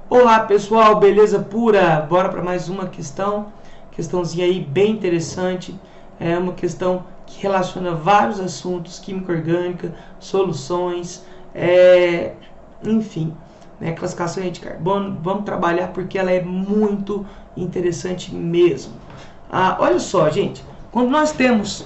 Olá pessoal, beleza pura? Bora para mais uma questãozinha aí bem interessante. É uma questão que relaciona vários assuntos, química orgânica, soluções, enfim, né, classificação de carbono. Vamos trabalhar porque ela é muito interessante mesmo. Olha só, gente, quando nós temos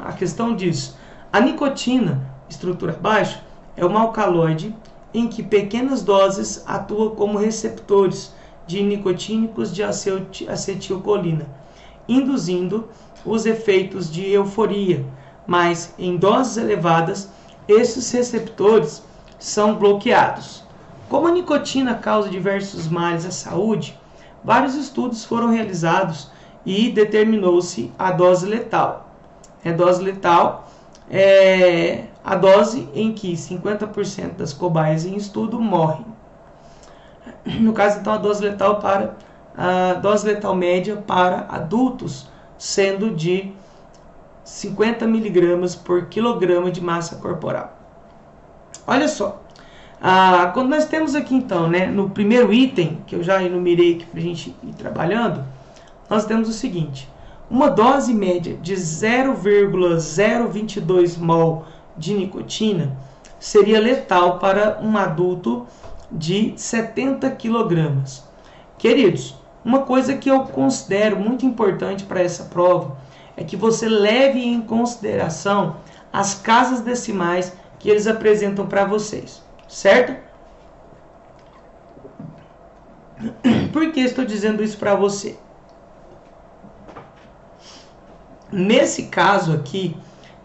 a questão diz, a nicotina, estrutura baixa, é um alcaloide em que pequenas doses atuam como receptores de nicotínicos de acetilcolina, induzindo os efeitos de euforia, mas em doses elevadas, esses receptores são bloqueados. Como a nicotina causa diversos males à saúde, vários estudos foram realizados e determinou-se a dose letal. A dose letal é a dose em que 50% das cobaias em estudo morrem. No caso, então, a dose letal média para adultos sendo de 50 mg por quilograma de massa corporal. Olha só, quando nós temos aqui então, né, no primeiro item, que eu já enumerei aqui para a gente ir trabalhando, nós temos o seguinte: uma dose média de 0,022 mol de nicotina seria letal para um adulto de 70 kg. Queridos, uma coisa que eu considero muito importante para essa prova é que você leve em consideração as casas decimais que eles apresentam para vocês, certo? Por que estou dizendo isso para você? Nesse caso aqui,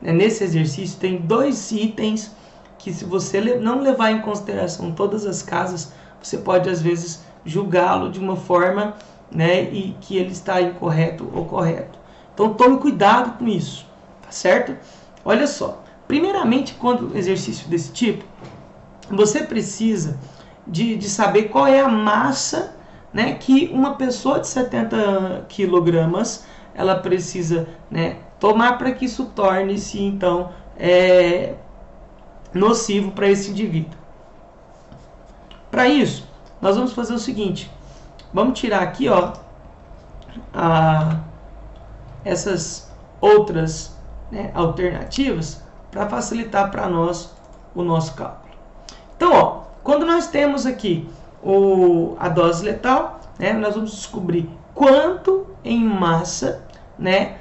nesse exercício, tem dois itens que, se você não levar em consideração todas as casas, você pode às vezes julgá-lo de uma forma, né, e que ele está incorreto ou correto. Então tome cuidado com isso, tá certo? Olha só, primeiramente, quando exercício desse tipo, você precisa de saber qual é a massa, né, que uma pessoa de 70 kg ela precisa, né, tomar para que isso torne-se então nocivo para esse indivíduo. Para isso, nós vamos fazer o seguinte: vamos tirar aqui, ó, essas outras, né, alternativas para facilitar para nós o nosso cálculo. Então, ó, quando nós temos aqui a dose letal, né, nós vamos descobrir quanto em massa, né,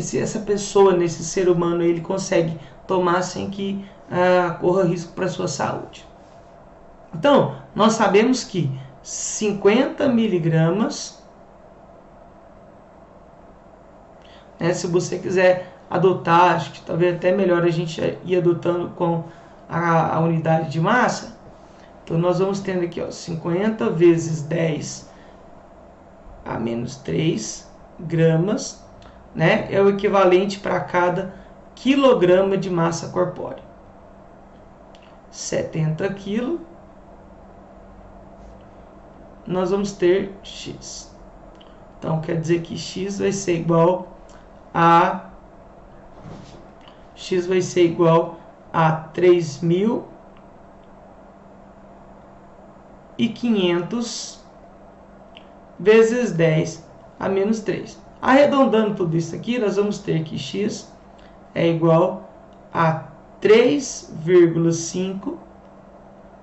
essa pessoa, nesse ser humano, ele consegue tomar sem que corra risco para a sua saúde. Então, nós sabemos que 50 miligramas, né, se você quiser adotar, acho que talvez até melhor a gente ir adotando com a unidade de massa. Então, nós vamos tendo aqui, ó, 50 vezes 10 a menos 3 gramas, né, é o equivalente para cada quilograma de massa corpórea. 70 kg, nós vamos ter X. Então, quer dizer que X vai ser igual a 3.500 vezes 10 a menos 3. Arredondando tudo isso aqui, nós vamos ter que X é igual a 3,5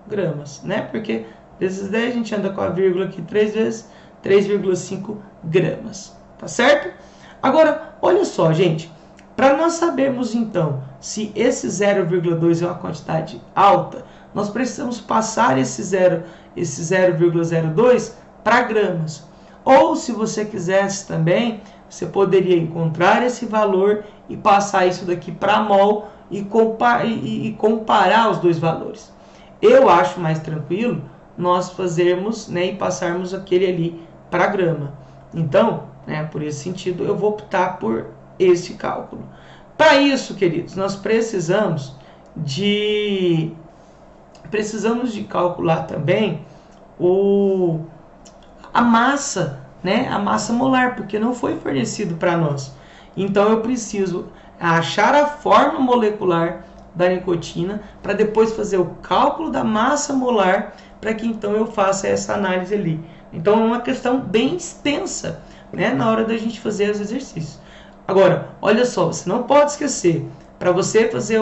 gramas, né? Porque vezes 10 a gente anda com a vírgula aqui 3 vezes, 3,5 gramas, tá certo? Agora, olha só, gente, para nós sabermos então se esse 0,2 é uma quantidade alta, nós precisamos passar esse 0,02 para gramas. Ou, se você quisesse também, você poderia encontrar esse valor e passar isso daqui para mol e comparar os dois valores. Eu acho mais tranquilo nós fazermos, né, e passarmos aquele ali para grama. Então, né, por esse sentido, eu vou optar por esse cálculo. Para isso, queridos, nós precisamos de calcular também a massa, né, a massa molar, porque não foi fornecido para nós. Então eu preciso achar a forma molecular da nicotina, para depois fazer o cálculo da massa molar, para que então eu faça essa análise ali. Então é uma questão bem extensa, né, na hora da gente fazer os exercícios. Agora, olha só, você não pode esquecer, para você fazer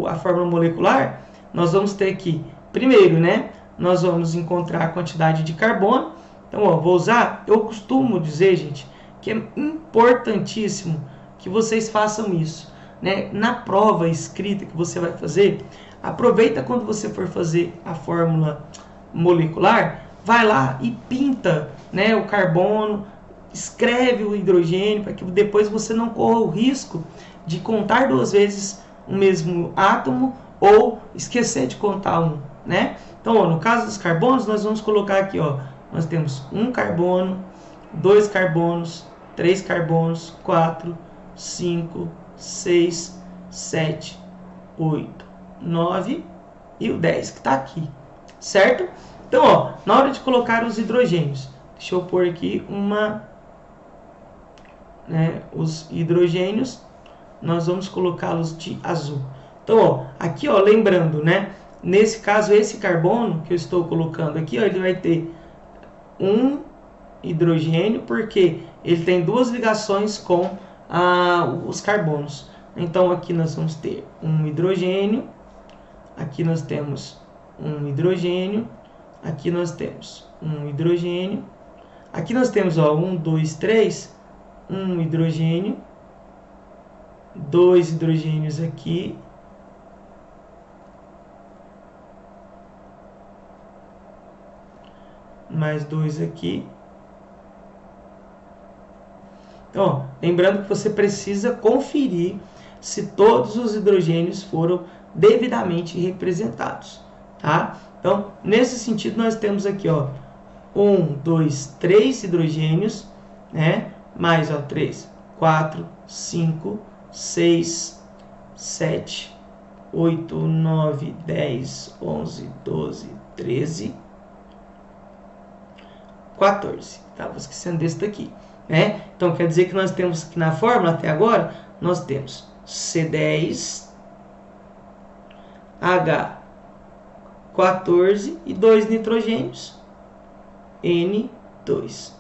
a fórmula molecular, nós vamos ter que, primeiro, né, nós vamos encontrar a quantidade de carbono. Então, ó, vou usar, eu costumo dizer, gente, que é importantíssimo que vocês façam isso, né? Na prova escrita que você vai fazer, aproveita quando você for fazer a fórmula molecular, vai lá e pinta, né, o carbono, escreve o hidrogênio, para que depois você não corra o risco de contar duas vezes o mesmo átomo ou esquecer de contar um, né? Então, ó, no caso dos carbonos, nós vamos colocar aqui, ó, nós temos um carbono, 2 carbonos, 3 carbonos, 4, 5, 6, 7, 8, 9 e o 10 que está aqui, certo? Então, ó, na hora de colocar os hidrogênios, deixa eu pôr aqui os hidrogênios, nós vamos colocá-los de azul. Então, ó, aqui, ó, lembrando, né? Nesse caso, esse carbono que eu estou colocando aqui, ó, ele vai ter um hidrogênio, porque ele tem duas ligações com os carbonos. Então, aqui nós vamos ter um hidrogênio, aqui nós temos um hidrogênio, aqui nós temos um hidrogênio, aqui nós temos, ó, 1, 2, 3, um hidrogênio, 2 hidrogênios aqui, mais 2 aqui. Então, ó, lembrando que você precisa conferir se todos os hidrogênios foram devidamente representados, tá? Então, nesse sentido, nós temos aqui, ó, 1, 2, 3 hidrogênios, né? Mais, ó, 3, 4, 5, 6, 7, 8, 9, 10, 11, 12, 13, 14. Estava esquecendo desse daqui, né? Então, quer dizer que nós temos aqui na fórmula, até agora, nós temos C10, H14 e 2 nitrogênios, N2.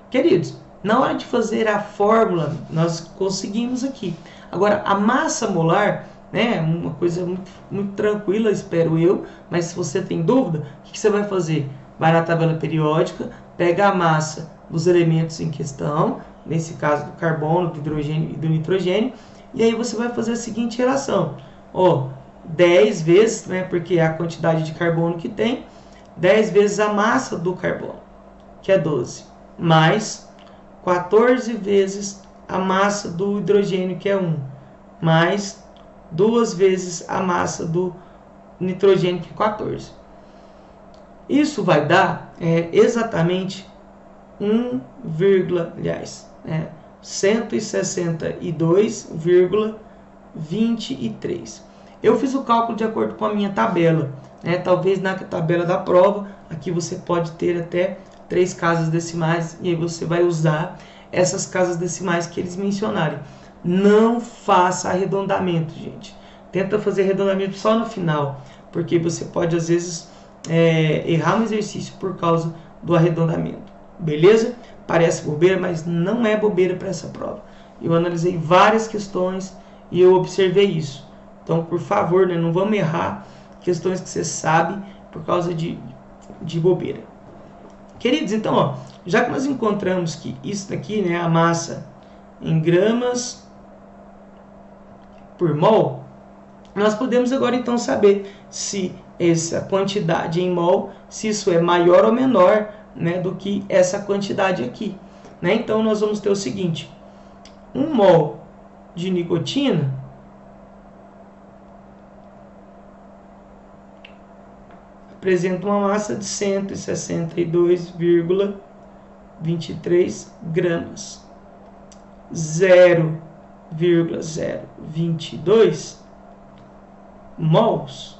Queridos, na hora de fazer a fórmula, nós conseguimos aqui. Agora, a massa molar, né, uma coisa muito tranquila, espero eu, mas se você tem dúvida, o que você vai fazer? Vai na tabela periódica, pega a massa dos elementos em questão, nesse caso do carbono, do hidrogênio e do nitrogênio, e aí você vai fazer a seguinte relação. Ó, 10 vezes, né, porque é a quantidade de carbono que tem, 10 vezes a massa do carbono, que é 12, mais 14 vezes a massa do hidrogênio, que é 1, mais 2 vezes a massa do nitrogênio, que é 14. Isso vai dar exatamente 162,23. Eu fiz o cálculo de acordo com a minha tabela, né? Talvez na tabela da prova, aqui você pode ter até 3 casas decimais, e aí você vai usar essas casas decimais que eles mencionarem. Não faça arredondamento, gente. Tenta fazer arredondamento só no final, porque você pode, às vezes, errar no exercício por causa do arredondamento. Beleza? Parece bobeira, mas não é bobeira para essa prova. Eu analisei várias questões e eu observei isso. Então, por favor, né, não vamos errar questões que você sabe por causa de bobeira. Queridos, então, ó, já que nós encontramos que isso daqui, né, a massa em gramas por mol, nós podemos agora então saber se essa quantidade em mol, se isso é maior ou menor, né, do que essa quantidade aqui, né? Então nós vamos ter o seguinte: 1 mol de nicotina apresenta uma massa de 162,23 gramas. 0,022 mols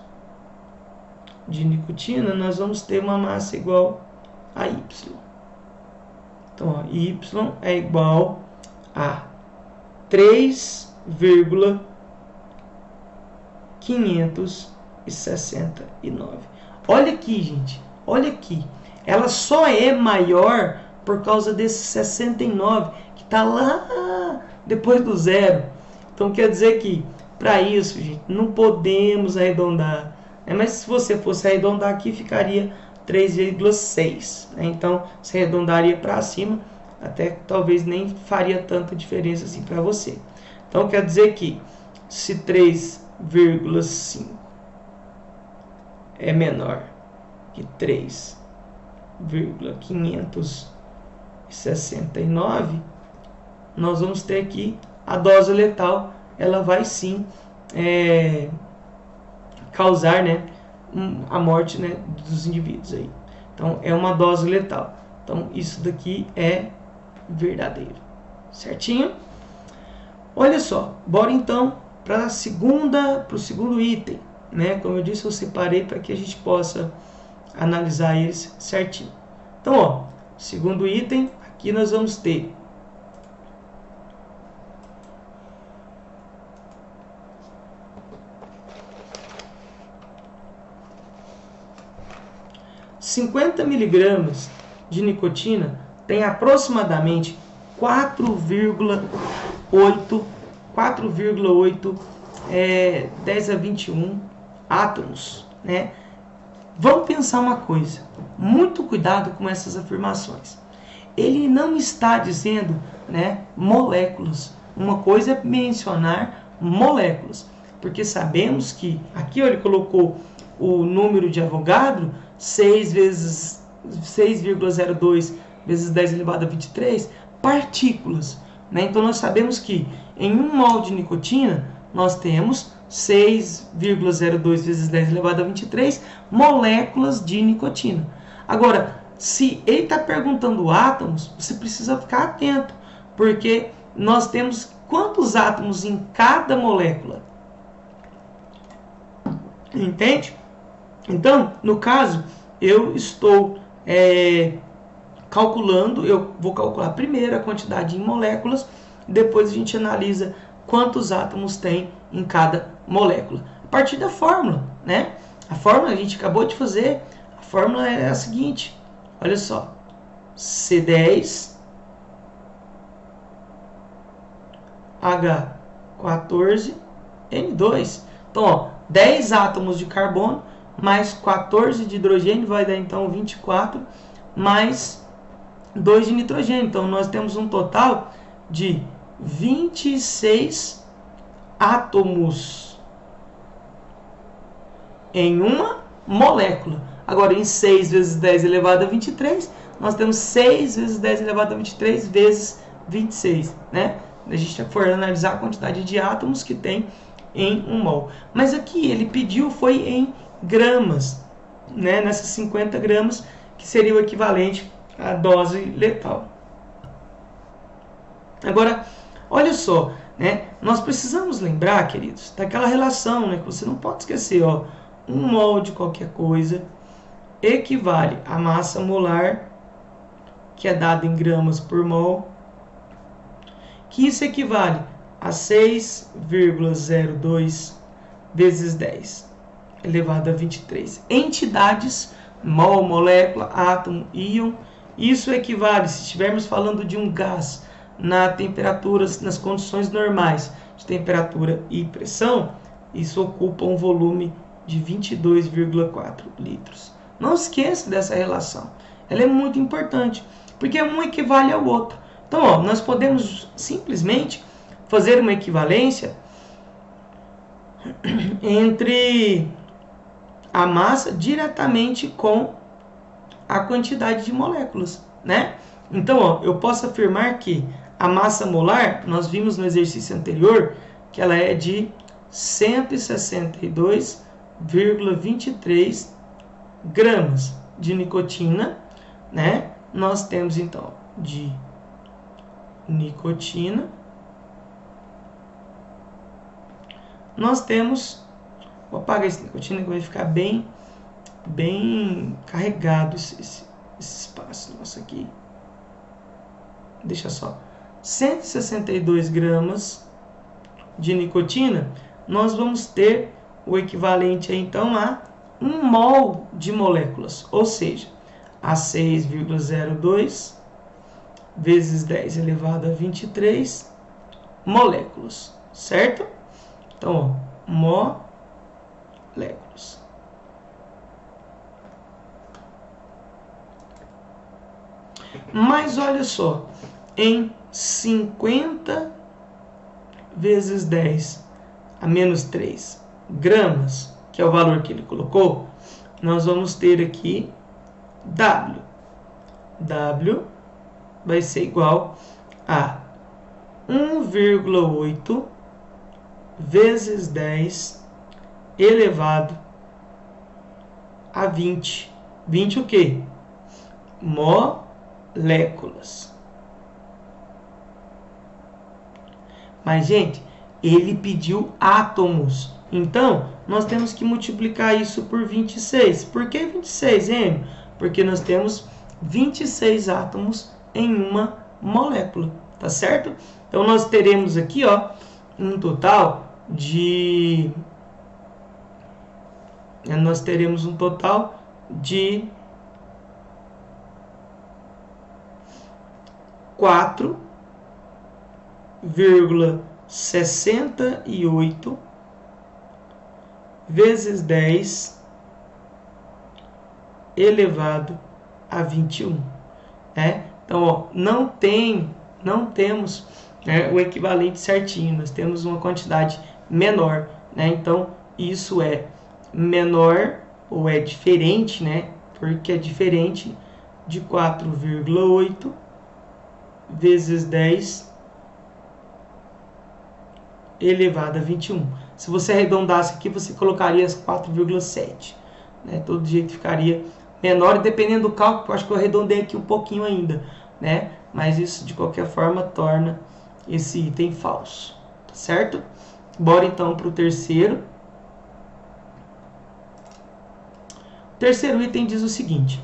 de nicotina, nós vamos ter uma massa igual a Y. Então, ó, Y é igual a 3,0 569. Olha aqui, gente. Olha aqui. Ela só é maior por causa desse 69, que está lá depois do zero. Então, quer dizer que, para isso, gente, não podemos arredondar. Mas se você fosse arredondar aqui, ficaria 3,6. Então, se arredondaria para cima, até talvez nem faria tanta diferença assim para você. Então, quer dizer que, se 3,5 é menor que 3,569, nós vamos ter aqui a dose letal, ela vai sim causar, né, a morte, né, dos indivíduos aí. Então é uma dose letal. Então isso daqui é verdadeiro, certinho? Olha só, bora então para o segundo item, né? Como eu disse, eu separei para que a gente possa analisar eles certinho. Então, ó, segundo item, aqui nós vamos ter (50 miligramas de nicotina tem aproximadamente 4,8 10 a 21 átomos, né? Vamos pensar uma coisa, muito cuidado com essas afirmações. Ele não está dizendo, né, moléculas. Uma coisa é mencionar moléculas, porque sabemos que aqui ele colocou o número de Avogadro 6,02 vezes 10 elevado a 23 partículas, né? Então nós sabemos que em 1 mol de nicotina nós temos 6,02 vezes 10 elevado a 23 moléculas de nicotina. Agora, se ele está perguntando átomos, você precisa ficar atento, porque nós temos quantos átomos em cada molécula. Entende? Então, no caso, eu estou calculando, eu vou calcular primeiro a quantidade em moléculas, depois a gente analisa quantos átomos tem em cada molécula. A partir da fórmula, né? A fórmula a gente acabou de fazer, a fórmula é a seguinte, olha só, C10, H14, N2. Então, ó, 10 átomos de carbono mais 14 de hidrogênio vai dar então 24, mais 2 de nitrogênio. Então nós temos um total de 26 átomos em uma molécula. Agora em 6 vezes 10 elevado a 23, nós temos 6 vezes 10 elevado a 23 vezes 26, né? A gente for analisar a quantidade de átomos que tem em 1 mol. Mas aqui ele pediu foi em gramas, né? Nessas 50 gramas, que seria o equivalente à dose letal. Agora, olha só, né? Nós precisamos lembrar, queridos, daquela relação, né? Que você não pode esquecer, ó. 1 mol de qualquer coisa equivale à massa molar, que é dada em gramas por mol, que isso equivale a 6,02 vezes 10 elevado a 23 entidades, mol, molécula, átomo, íon. Isso equivale, se estivermos falando de um gás na temperatura, nas condições normais de temperatura e pressão, isso ocupa um volume de 22,4 litros. Não esqueça dessa relação, ela é muito importante, porque um equivale ao outro. Então, ó, nós podemos simplesmente fazer uma equivalência entre a massa diretamente com a quantidade de moléculas, né? Então, ó, eu posso afirmar que a massa molar, nós vimos no exercício anterior, que ela é de 162,23 gramas de nicotina, né? Nós temos, então, de nicotina, nós temos, vou apagar esse nicotina que vai ficar bem carregado esse espaço nosso aqui. Deixa só, 162 gramas de nicotina, nós vamos ter o equivalente então a 1 mol de moléculas, ou seja, a 6,02 vezes 10 elevado a 23 moléculas, certo? Então, ó, moléculas. Mas olha só, em 50 vezes 10 a menos 3 gramas, que é o valor que ele colocou, nós vamos ter aqui W. W vai ser igual a 1,8 vezes 10 elevado a 20. 20 o quê? Moléculas. Mas, gente, ele pediu átomos. Então, nós temos que multiplicar isso por 26. Por que 26, M? Porque nós temos 26 átomos em uma molécula, tá certo? Então, nós teremos aqui, ó, um total de... Nós teremos um total de 4,68 vezes 10 elevado a 21. Né? Então, ó, não temos o equivalente certinho, nós temos uma quantidade menor. Né? Então, isso é menor ou é diferente, né? Porque é diferente de 4,8 vezes 10 elevado a 21. Se você arredondasse aqui, você colocaria 4,7. Né? Todo jeito ficaria menor, dependendo do cálculo, eu acho que eu arredondei aqui um pouquinho ainda. Né? Mas isso, de qualquer forma, torna esse item falso. Tá certo? Bora então para o terceiro. O terceiro item diz o seguinte: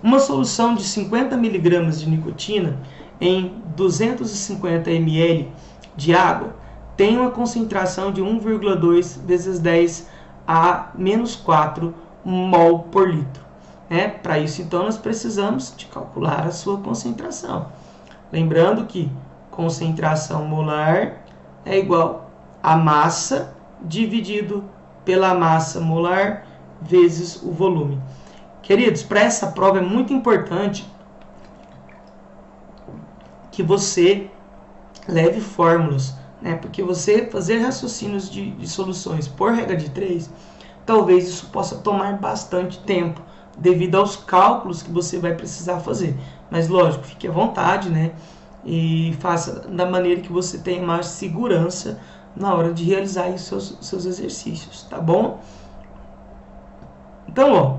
uma solução de 50 mg de nicotina em 250 ml de água tem uma concentração de 1,2 vezes 10 a menos 4 mol por litro. Para isso, então, nós precisamos de calcular a sua concentração. Lembrando que concentração molar é igual a massa dividido pela massa molar vezes o volume. Queridos, para essa prova é muito importante que você leve fórmulas, né? Porque você fazer raciocínios de soluções por regra de 3, talvez isso possa tomar bastante tempo, devido aos cálculos que você vai precisar fazer. Mas lógico, fique à vontade, né? E faça da maneira que você tenha mais segurança na hora de realizar os seus exercícios, tá bom? Então, ó,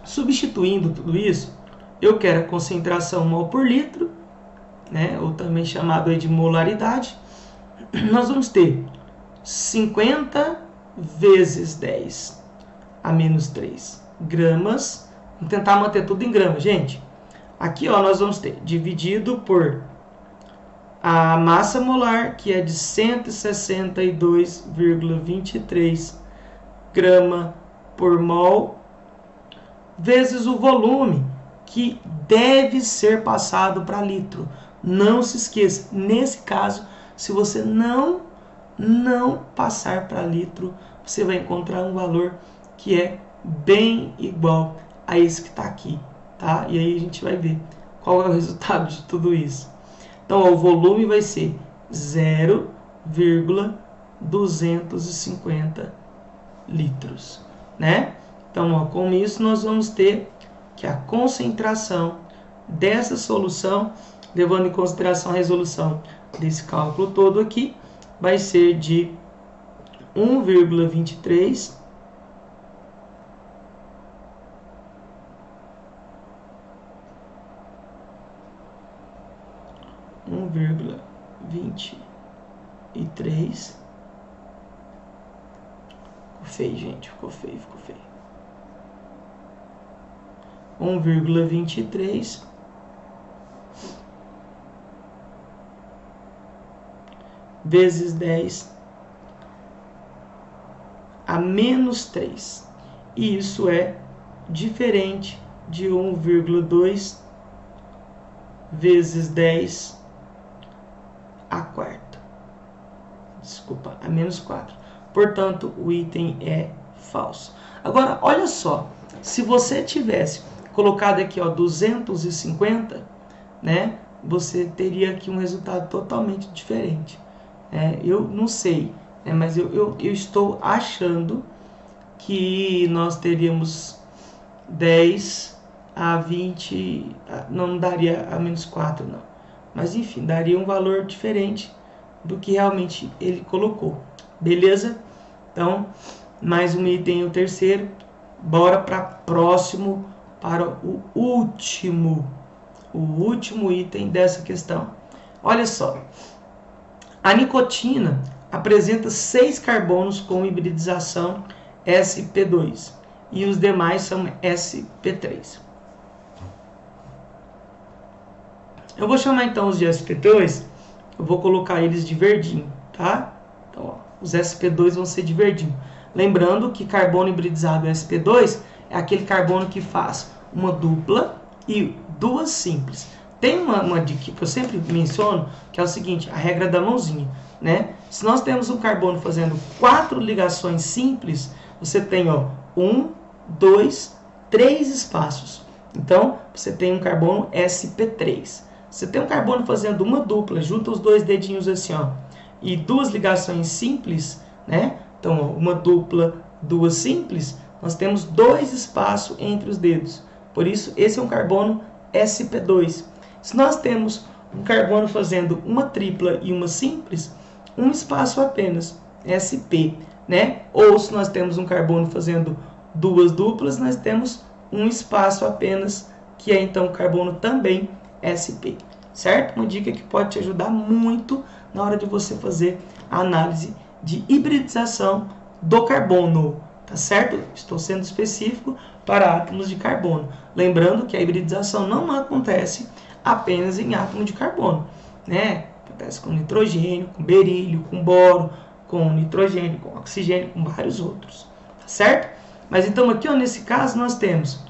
substituindo tudo isso, eu quero a concentração mol por litro, né, ou também chamado de molaridade. Nós vamos ter 50 vezes 10 a menos 3 gramas. Vamos tentar manter tudo em gramas, gente. Aqui, ó, nós vamos ter dividido por a massa molar, que é de 162,23 grama por mol, vezes o volume, que deve ser passado para litro. Não se esqueça, nesse caso, se você não passar para litro, você vai encontrar um valor que é bem igual a esse que está aqui, tá? E aí a gente vai ver qual é o resultado de tudo isso. Então, ó, o volume vai ser 0,250 litros, né? Então, ó, com isso nós vamos ter que a concentração dessa solução, levando em consideração a resolução desse cálculo todo aqui, vai ser de 1,23 ficou feio, gente, ficou feio 1,23 vezes 10 a a menos 3. E isso é diferente de 1,2 vezes 10 a quarta. Desculpa, a menos 4. Portanto, o item é falso. Agora, olha só. Se você tivesse colocado aqui, ó, 250, né? Você teria aqui um resultado totalmente diferente. Eu não sei, né, mas eu estou achando que nós teríamos 10 a 20, não daria a menos 4, não. Mas enfim, daria um valor diferente do que realmente ele colocou. Beleza? Então, mais um item, o terceiro. Bora para próximo, para o último item dessa questão. Olha só. A nicotina apresenta 6 carbonos com hibridização sp2 e os demais são sp3. Eu vou chamar então os de sp2, eu vou colocar eles de verdinho, tá? Então, ó, os sp2 vão ser de verdinho. Lembrando que carbono hibridizado sp2 é aquele carbono que faz uma dupla e duas simples. Tem uma dica que eu sempre menciono, que é o seguinte, a regra da mãozinha, né? Se nós temos um carbono fazendo 4 ligações simples, você tem, ó, 1, 2, 3 espaços. Então, você tem um carbono sp3. Você tem um carbono fazendo uma dupla, junta os dois dedinhos assim, ó, e duas ligações simples, né? Então, ó, uma dupla, duas simples, nós temos 2 espaços entre os dedos. Por isso, esse é um carbono sp2. Se nós temos um carbono fazendo uma tripla e uma simples, um espaço apenas, sp, né? Ou se nós temos um carbono fazendo duas duplas, nós temos um espaço apenas, que é então carbono também sp, certo? Uma dica que pode te ajudar muito na hora de você fazer a análise de hibridização do carbono, tá certo? Estou sendo específico para átomos de carbono. Lembrando que a hibridização não acontece apenas em átomo de carbono, né? Acontece com nitrogênio, com berílio, com boro, com nitrogênio, com oxigênio, com vários outros, tá certo? Mas então aqui, ó, nesse caso, nós temos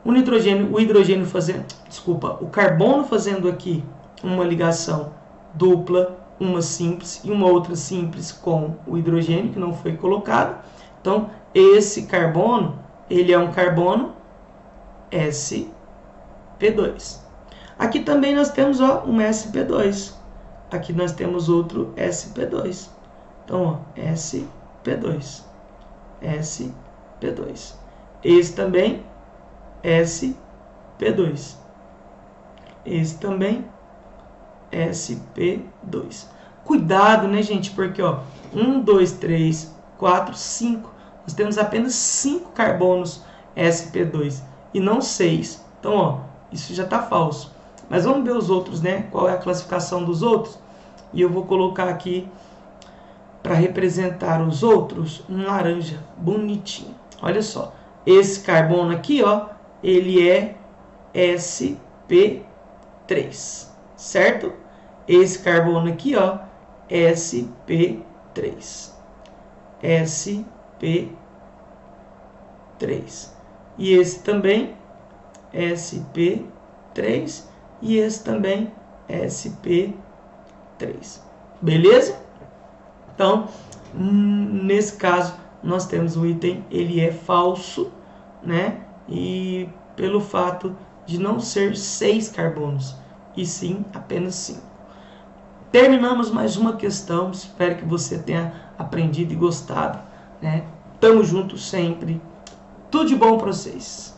o nitrogênio, o hidrogênio fazendo, desculpa, o carbono fazendo aqui uma ligação dupla, uma simples e uma outra simples com o hidrogênio que não foi colocado. Então, esse carbono, ele é um carbono sp2. Aqui também nós temos, ó, um sp2. Aqui nós temos outro sp2. Então, ó, sp2. sp2. Esse também sp2. Esse também sp2. Cuidado, né, gente? Porque, ó, 1, 2, 3, 4, 5. Nós temos apenas 5 carbonos sp2 e não 6. Então, ó, isso já está falso. Mas vamos ver os outros, né? Qual é a classificação dos outros? E eu vou colocar aqui, para representar os outros, um laranja bonitinho. Olha só. Esse carbono aqui, ó, ele é sp3, certo? Esse carbono aqui, ó, sp3. sp3. E esse também sp3 e esse também sp3. Beleza? Então, nesse caso, nós temos o item, ele é falso, né? E pelo fato de não ser 6 carbonos, e sim apenas 5. Terminamos mais uma questão, espero que você tenha aprendido e gostado, né? Tamo junto sempre, tudo de bom para vocês.